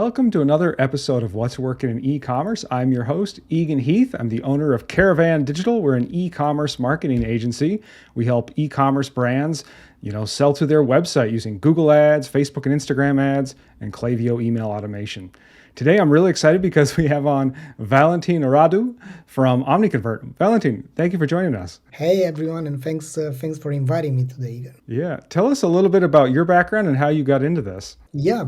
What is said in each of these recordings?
Welcome to another episode of What's Working in E-commerce. I'm your host, Egan Heath. I'm the owner of Caravan Digital. We're an e-commerce marketing agency. We help e-commerce brands, sell through their website using Google Ads, Facebook and Instagram ads, and CVO email automation. Today, I'm really excited because we have on Valentin Radu from Omnivconvert. Valentin, thank you for joining us. Hey everyone, and thanks for inviting me today, Egan. Yeah, tell us a little bit about your background and how you got into this. Yeah,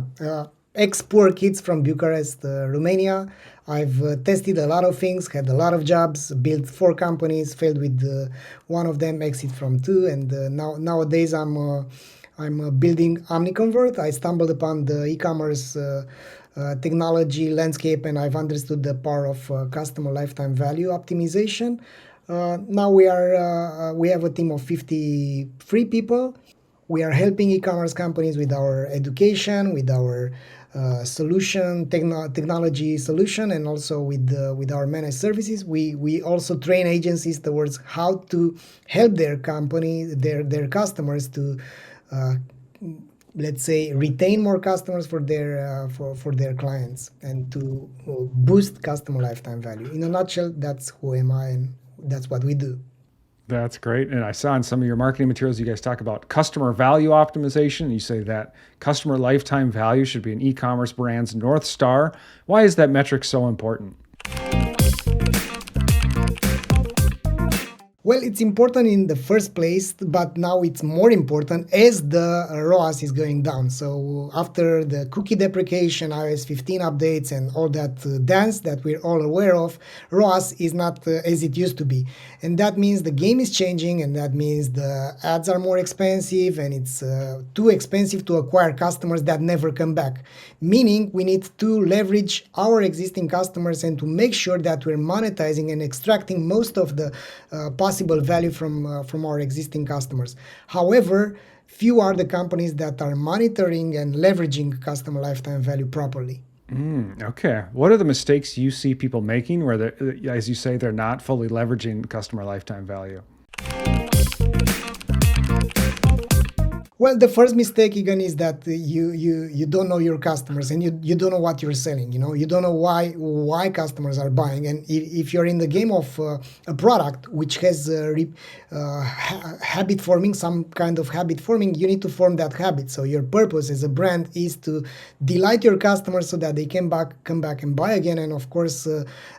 ex-poor kids from Bucharest, Romania. I've tested a lot of things, had a lot of jobs, built 4 companies, failed with one of them, exit from 2, and nowadays I'm building Omnivconvert. I stumbled upon the e-commerce technology landscape, and I've understood the power of customer lifetime value optimization. Now we have a team of 53 people. We are helping e-commerce companies with our education, with our technology solution, and also with our managed services. We also train agencies towards how to help their customers to let's say retain more customers for their clients and to boost customer lifetime value. In a nutshell, that's who am I, and that's what we do. That's great. And I saw in some of your marketing materials, you guys talk about customer value optimization. You say that customer lifetime value should be an e-commerce brand's North Star. Why is that metric so important? Well, it's important in the first place, but now it's more important as the ROAS is going down. So after the cookie deprecation, iOS 15 updates, and all that dance that we're all aware of, ROAS is not as it used to be. And that means the game is changing, and that means the ads are more expensive, and it's too expensive to acquire customers that never come back. Meaning we need to leverage our existing customers and to make sure that we're monetizing and extracting most of the possible value from our existing customers. However, few are the companies that are monitoring and leveraging customer lifetime value properly. Okay. What are the mistakes you see people making where, as you say, they're not fully leveraging customer lifetime value? Well, the first mistake, again, is that you don't know your customers, and you don't know what you're selling. You don't know why customers are buying. And if you're in the game of a product which has habit forming, some kind of habit forming, you need to form that habit. So your purpose as a brand is to delight your customers so that they come back and buy again, and of course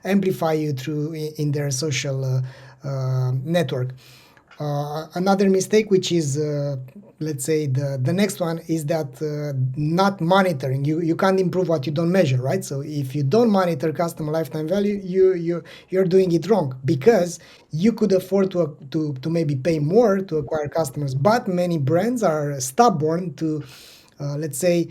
amplify you through in their social network. Another mistake, which is let's say the next one, is that not monitoring. You can't improve what you don't measure, right? So if you don't monitor customer lifetime value, you're doing it wrong, because you could afford to maybe pay more to acquire customers, but many brands are stubborn to let's say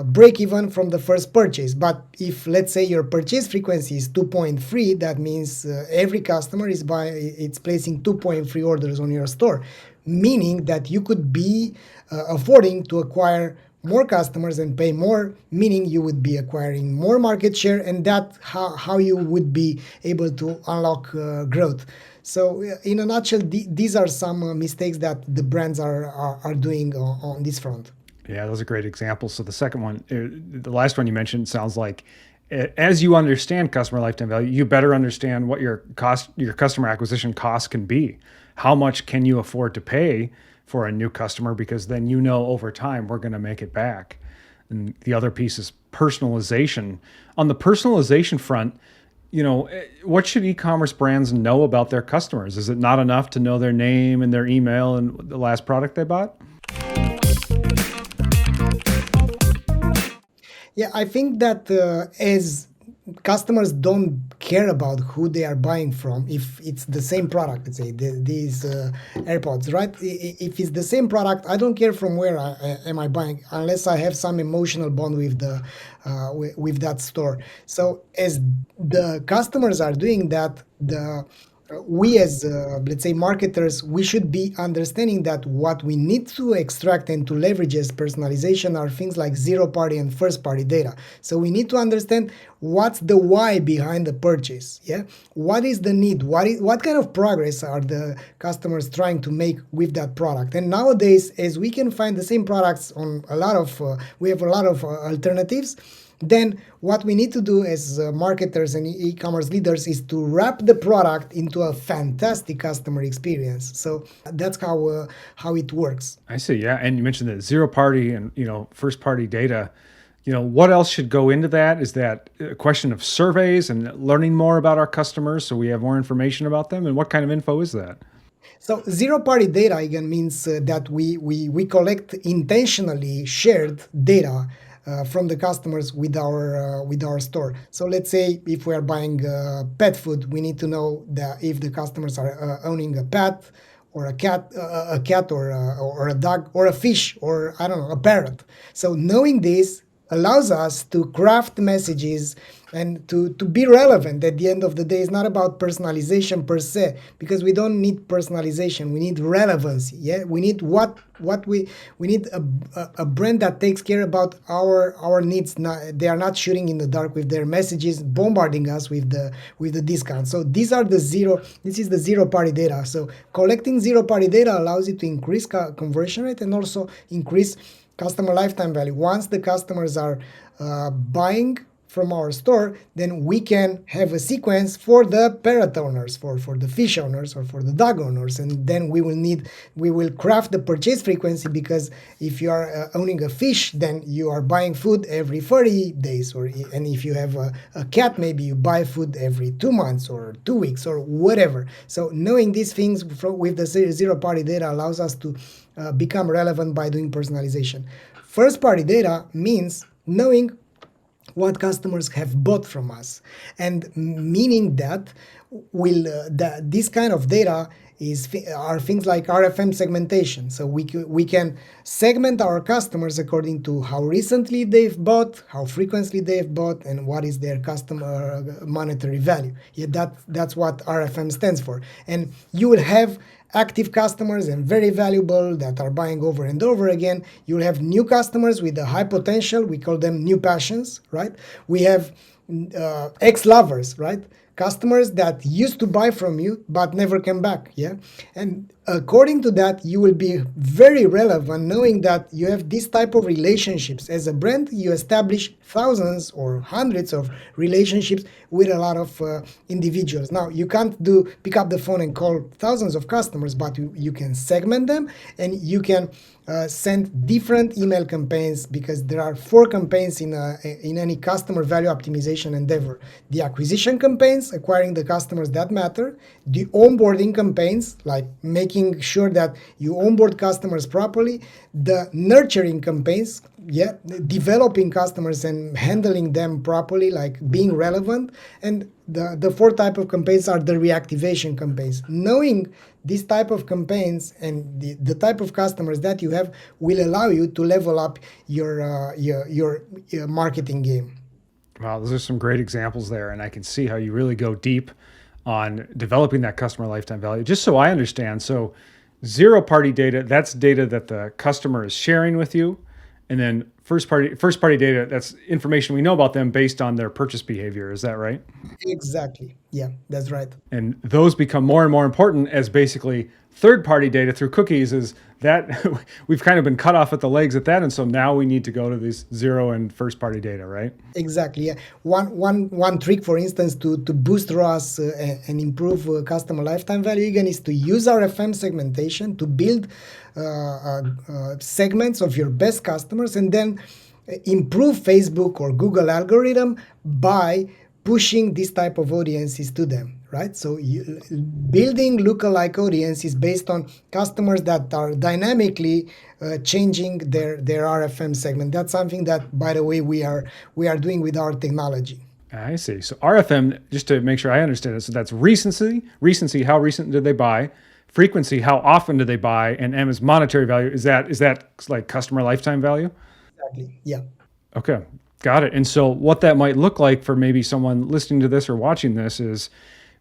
break even from the first purchase. But if, let's say, your purchase frequency is 2.3, that means every customer it's placing 2.3 orders on your store, meaning that you could be affording to acquire more customers and pay more, meaning you would be acquiring more market share, and that's how you would be able to unlock growth. So in a nutshell, these are some mistakes that the brands are doing on this front. Yeah, those are great examples. So the second one, the last one you mentioned, sounds like as you understand customer lifetime value, you better understand what your customer acquisition cost can be. How much can you afford to pay for a new customer? Because then over time we're going to make it back. And the other piece is personalization. On the personalization front, what should e-commerce brands know about their customers? Is it not enough to know their name and their email and the last product they bought? Yeah, I think that as customers don't care about who they are buying from, if it's the same product, let's say these AirPods, right? If it's the same product, I don't care from where am I buying, unless I have some emotional bond with with that store. So as the customers are doing that, we as let's say marketers, we should be understanding that what we need to extract and to leverage as personalization are things like zero party and first party data. So we need to understand what's the why behind the purchase. Yeah, what is the need? What kind of progress are the customers trying to make with that product? And nowadays, as we can find the same products on we have a lot of alternatives. Then what we need to do as marketers and e-commerce leaders is to wrap the product into a fantastic customer experience. So that's how it works. I see. Yeah. And you mentioned the zero party and, first party data. What else should go into that? Is that a question of surveys and learning more about our customers so we have more information about them? And what kind of info is that? So zero-party data again means that we collect intentionally shared data from the customers with our store. So let's say if we are buying pet food, we need to know that if the customers are owning a pet or a cat or a dog or a fish or I don't know, a parrot. So knowing this allows us to craft messages and to be relevant at the end of the day. It's not about personalization per se, because we don't need personalization, we need relevancy. Yeah, we need we need a brand that takes care about our needs. They are not shooting in the dark with their messages bombarding us with the discount. So this is the zero party data. So collecting zero party data allows you to increase conversion rate and also increase customer lifetime value. Once the customers are buying from our store, then we can have a sequence for the parrot owners, for the fish owners, or for the dog owners, and then we will craft the purchase frequency, because if you are owning a fish, then you are buying food every 30 days, and if you have a cat, maybe you buy food every 2 months or 2 weeks or whatever. So knowing these things with the zero party data allows us to become relevant by doing personalization. First party data means knowing what customers have bought from us, and meaning that this kind of data are things like RFM segmentation. So we can segment our customers according to how recently they've bought, how frequently they've bought, and what is their customer monetary value. Yeah, that's what RFM stands for. And you will have active customers and very valuable that are buying over and over again. You'll have new customers with a high potential. We call them new passions, right? We have ex-lovers, right? Customers that used to buy from you but never came back, yeah? And according to that, you will be very relevant knowing that you have this type of relationships. As a brand, you establish thousands or hundreds of relationships with a lot of individuals. Now, you can't pick up the phone and call thousands of customers, but you can segment them, and you can send different email campaigns, because there are 4 campaigns in any customer value optimization endeavor. The acquisition campaigns, acquiring the customers that matter. The onboarding campaigns, like making sure that you onboard customers properly. The nurturing campaigns, yeah, developing customers and handling them properly, like being relevant. And the 4 type of campaigns are the reactivation campaigns. Knowing this type of campaigns and the type of customers that you have will allow you to level up your marketing game. Wow, those are some great examples there, and I can see how you really go deep on developing that customer lifetime value. Just so I understand, so zero party data, that's data that the customer is sharing with you, and then first party data, that's information we know about them based on their purchase behavior. Is that right? Exactly. Yeah, that's right. And those become more and more important as basically third party data through cookies. Is that we've kind of been cut off at the legs at that, and so now we need to go to these zero and first party data, right? Exactly. Yeah. One trick, for instance, to boost ROAS and improve customer lifetime value again is to use RFM segmentation to build segments of your best customers, and then improve Facebook or Google algorithm by pushing this type of audiences to them, right? So building lookalike audiences based on customers that are dynamically changing their RFM segment. That's something that, by the way, we are doing with our technology. I see. So RFM, just to make sure I understand it, so that's recency, how recent did they buy? Frequency, how often do they buy? And M is monetary value. Is that like customer lifetime value? Exactly. Yeah. Okay. Got it. And so what that might look like for maybe someone listening to this or watching this is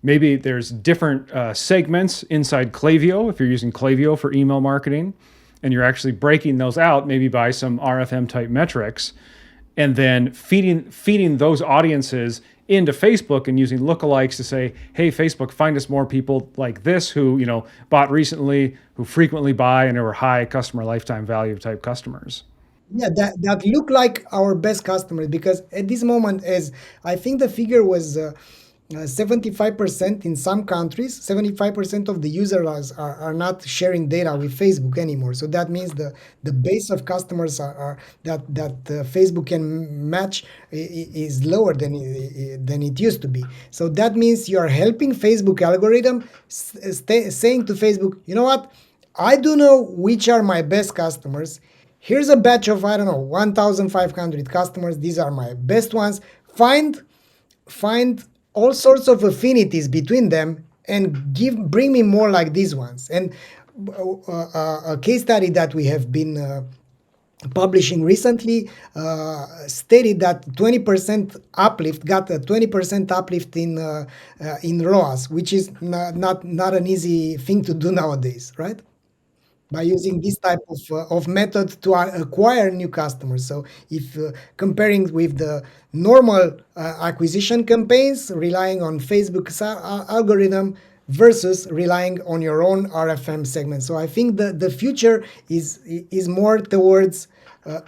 maybe there's different segments inside Klaviyo, if you're using Klaviyo for email marketing, and you're actually breaking those out maybe by some RFM type metrics, and then feeding those audiences into Facebook and using lookalikes to say, hey, Facebook, find us more people like this who, bought recently, who frequently buy, and are high customer lifetime value type customers. Yeah, that look like our best customers, because at this moment, as I think the figure was 75% in some countries, 75% of the users are not sharing data with Facebook anymore. So that means the base of customers are that Facebook can match is lower than it used to be. So that means you are helping Facebook algorithm, saying to Facebook, you know what, I do know which are my best customers. Here's a batch of, I don't know, 1,500 customers. These are my best ones. Find all sorts of affinities between them and bring me more like these ones. And a case study that we have been publishing recently stated that 20% uplift got a 20% uplift in ROAS, which is not an easy thing to do nowadays, right? By using this type of method to acquire new customers. So if comparing with the normal acquisition campaigns, relying on Facebook's algorithm versus relying on your own RFM segment. So I think the future is more towards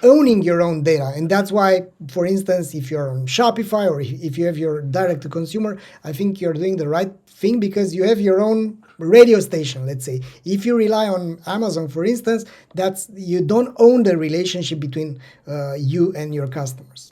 owning your own data. And that's why, for instance, if you're on Shopify or if you have your direct to consumer, I think you're doing the right thing because you have your own radio station, let's say. If you rely on Amazon, for instance, that's you don't own the relationship between you and your customers.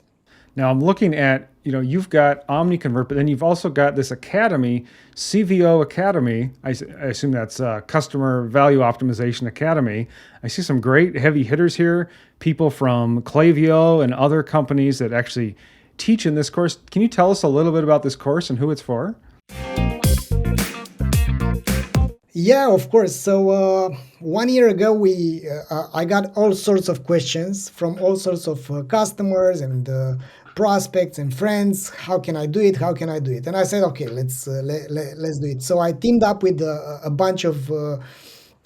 Now I'm looking at, you've got Omniconvert, but then you've also got this academy, CVO Academy. I assume that's Customer Value Optimization Academy. I see some great heavy hitters here, people from Klaviyo and other companies that actually teach in this course. Can you tell us a little bit about this course and who it's for? Yeah, of course. So 1 year ago, I got all sorts of questions from all sorts of customers and prospects and friends. How can I do it? How can I do it? And I said, okay, let's do it. So I teamed up with a bunch of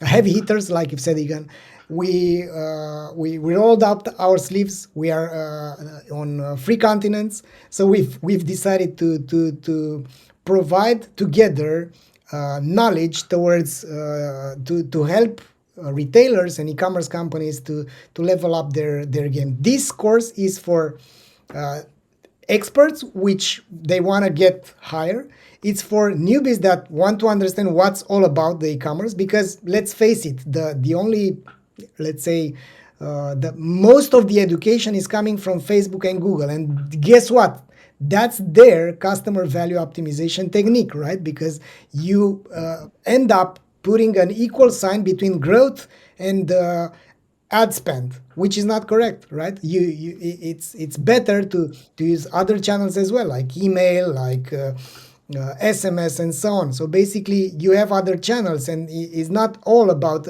heavy hitters, like you've said, Egan. We rolled up our sleeves. We are on 3 continents, so we've decided to provide together knowledge towards to help retailers and e-commerce companies to level up their game. This course is for experts, which they want to get higher. It's for newbies that want to understand what's all about the e-commerce, because let's face it, the only, let's say, the most of the education is coming from Facebook and Google. And guess what? That's their customer value optimization technique, right? Because you end up putting an equal sign between growth and ad spend, which is not correct, right? It's better to use other channels as well, like email, like SMS, and so on. So basically, you have other channels, and it's not all about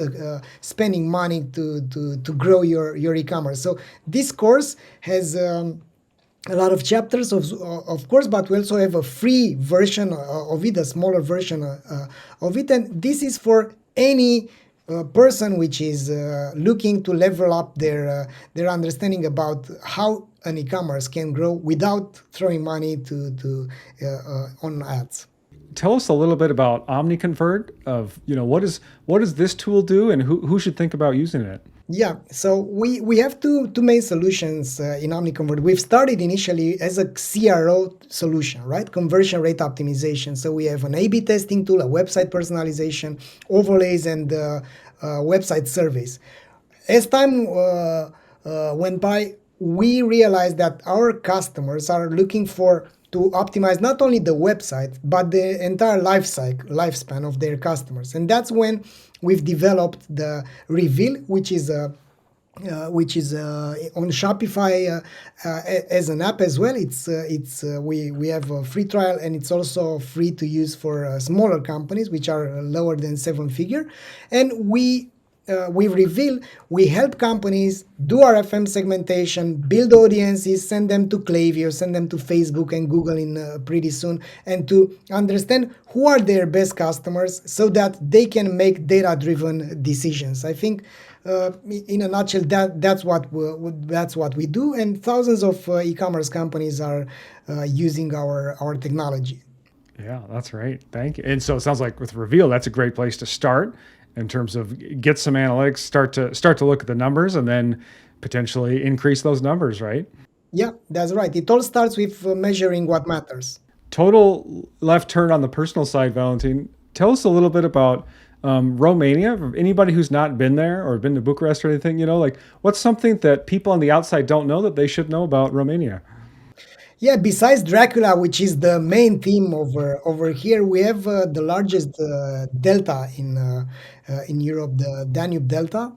spending money to grow your e-commerce. So this course has a lot of chapters, of course, but we also have a free version of it, a smaller version of it. And this is for any person which is looking to level up their understanding about how an e-commerce can grow without throwing money on ads. Tell us a little bit about Omniconvert. What does this tool do, and who should think about using it? Yeah, so we have two main solutions in Omniconvert. We've started initially as a CRO solution, right? Conversion rate optimization. So we have an A/B testing tool, a website personalization, overlays, and website surveys. As time went by, we realized that our customers are looking to optimize not only the website, but the entire lifespan of their customers. And that's when we've developed the Reveal, which is on Shopify as an app as well. We have a free trial, and it's also free to use for smaller companies, which are lower than 7-figure. And we Reveal, we help companies do RFM segmentation, build audiences, send them to Klaviyo, send them to Facebook and Google in pretty soon, and to understand who are their best customers so that they can make data-driven decisions. I think, in a nutshell, that's what we do, and thousands of e-commerce companies are using our technology. Yeah, that's right. Thank you. And so it sounds like with Reveal, that's a great place to start in terms of get some analytics, start to look at the numbers, and then potentially increase those numbers, right? Yeah, that's right. It all starts with measuring what matters. Total left turn on the personal side, Valentin. Tell us a little bit about Romania. For anybody who's not been there or been to Bucharest or anything, like what's something that people on the outside don't know that they should know about Romania? Yeah, besides Dracula, which is the main theme over here, we have the largest delta in Europe, the Danube Delta,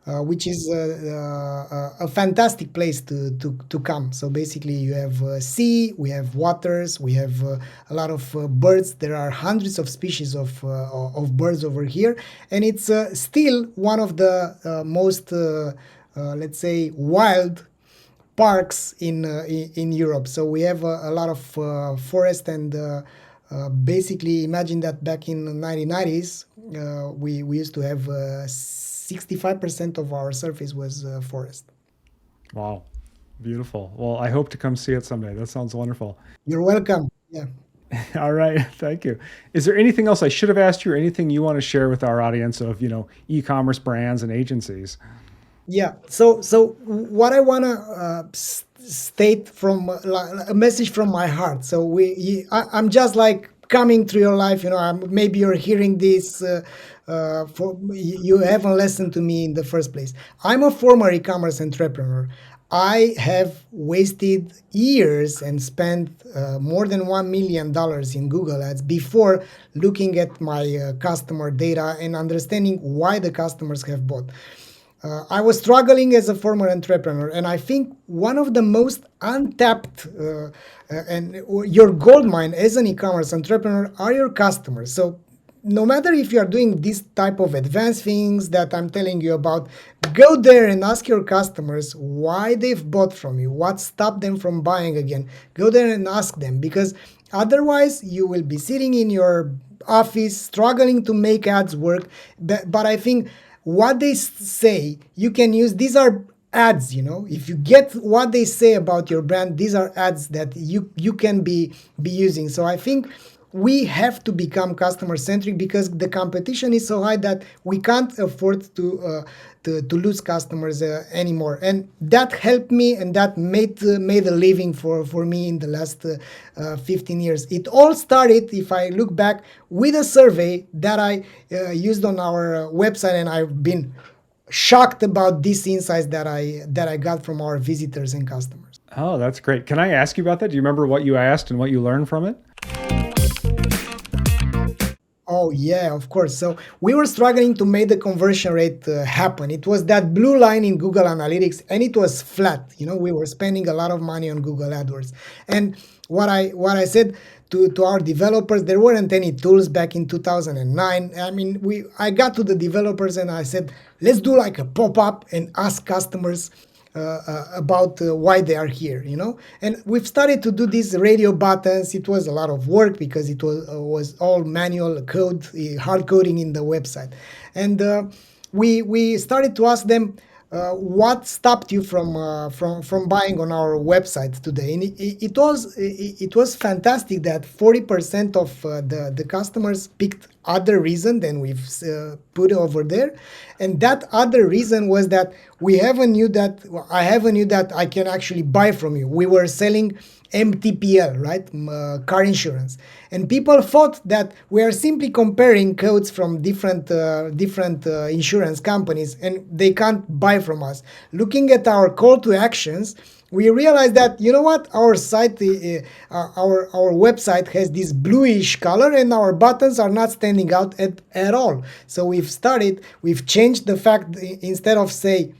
which is a fantastic place to come. So basically, you have sea, we have waters, we have a lot of birds. There are hundreds of species of birds over here, and it's still one of the most, let's say, wild parks in Europe. So we have a lot of forest and basically imagine that back in the 1990s, we used to have 65% of our surface was forest. Wow, beautiful. Well, I hope to come see it someday. That sounds wonderful. You're welcome. Yeah. All right, thank you. Is there anything else I should have asked you, or anything you want to share with our audience of e-commerce brands and agencies? Yeah. So what I want to state from a message from my heart. So I'm just like coming through your life. Maybe you're hearing this. For you haven't listened to me in the first place. I'm a former e-commerce entrepreneur. I have wasted years and spent more than $1 million in Google Ads before looking at my customer data and understanding why the customers have bought. I was struggling as a former entrepreneur, and I think one of the most untapped and your gold mine as an e-commerce entrepreneur are your customers. So no matter if you are doing this type of advanced things that I'm telling you about, go there and ask your customers why they've bought from you, what stopped them from buying again. Go there and ask them, because otherwise you will be sitting in your office struggling to make ads work. But I think what they say, you can use, these are ads, if you get what they say about your brand, these are ads that you can be using. So I think we have to become customer centric, because the competition is so high that we can't afford to lose customers anymore. And that helped me, and that made a living for me in the last 15 years. It all started, if I look back, with a survey that I used on our website, and I've been shocked about these insights that I got from our visitors and customers. Oh, that's great. Can I ask you about that? Do you remember what you asked and what you learned from it? Oh yeah, of course. So we were struggling to make the conversion rate happen. It was that blue line in Google Analytics, and it was flat. We were spending a lot of money on Google AdWords. And what I said to our developers, there weren't any tools back in 2009. I mean, I got to the developers and I said, let's do like a pop-up and ask customers about why they are here, And we've started to do these radio buttons. It was a lot of work because it was all manual code, hard coding in the website. And we started to ask them, what stopped you from buying on our website today? And it was fantastic that 40% of the customers picked other reason than we've put over there, and that other reason was that I have a new that I can actually buy from you. We were selling MTPL, right? Car insurance. And people thought that we are simply comparing codes from different insurance companies, and they can't buy from us. Looking at our call to actions, we realized that, our site, our website has this bluish color, and our buttons are not standing out at all. So we've changed the fact, instead of say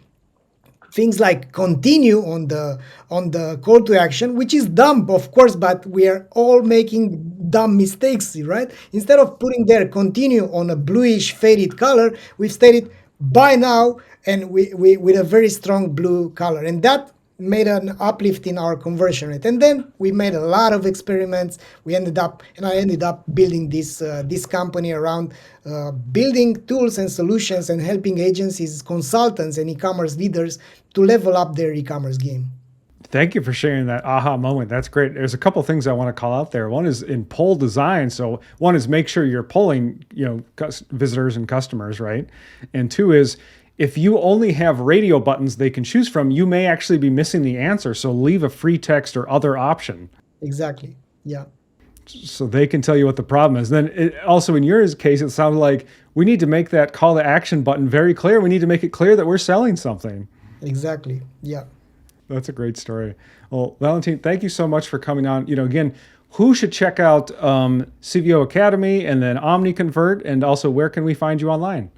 things like continue on the call to action, which is dumb, of course, but we are all making dumb mistakes, right? Instead of putting there continue on a bluish faded color, we've stated buy now, and we with a very strong blue color, and that made an uplift in our conversion rate. And then we made a lot of experiments. I ended up building this company around building tools and solutions and helping agencies, consultants, and e-commerce leaders to level up their e-commerce game. Thank you for sharing that aha moment. That's great. There's a couple things I want to call out there. One is in poll design. So one is make sure you're polling, visitors and customers, right? And two is if you only have radio buttons they can choose from, you may actually be missing the answer. So leave a free text or other option. Exactly. Yeah. So they can tell you what the problem is. Then also in your case, it sounded like we need to make that call to action button very clear. We need to make it clear that we're selling something. Exactly. Yeah. That's a great story. Well, Valentin, thank you so much for coming on. Again, who should check out CVO Academy and then Omnivconvert, and also where can we find you online?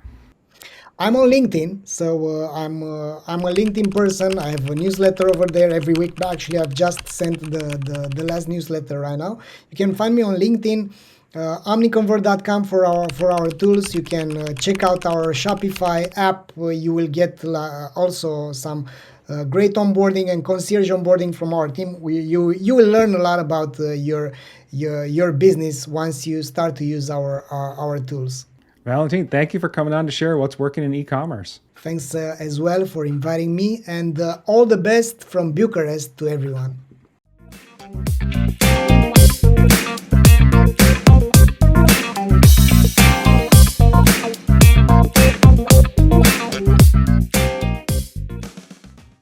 I'm on LinkedIn, so I'm a LinkedIn person. I have a newsletter over there every week. Actually, I've just sent the last newsletter right now. You can find me on LinkedIn, omniconvert.com for our tools. You can check out our Shopify app. You will get also some great onboarding and concierge onboarding from our team. You will learn a lot about your business once you start to use our tools. Valentin, thank you for coming on to share what's working in e-commerce. Thanks as well for inviting me, and all the best from Bucharest to everyone.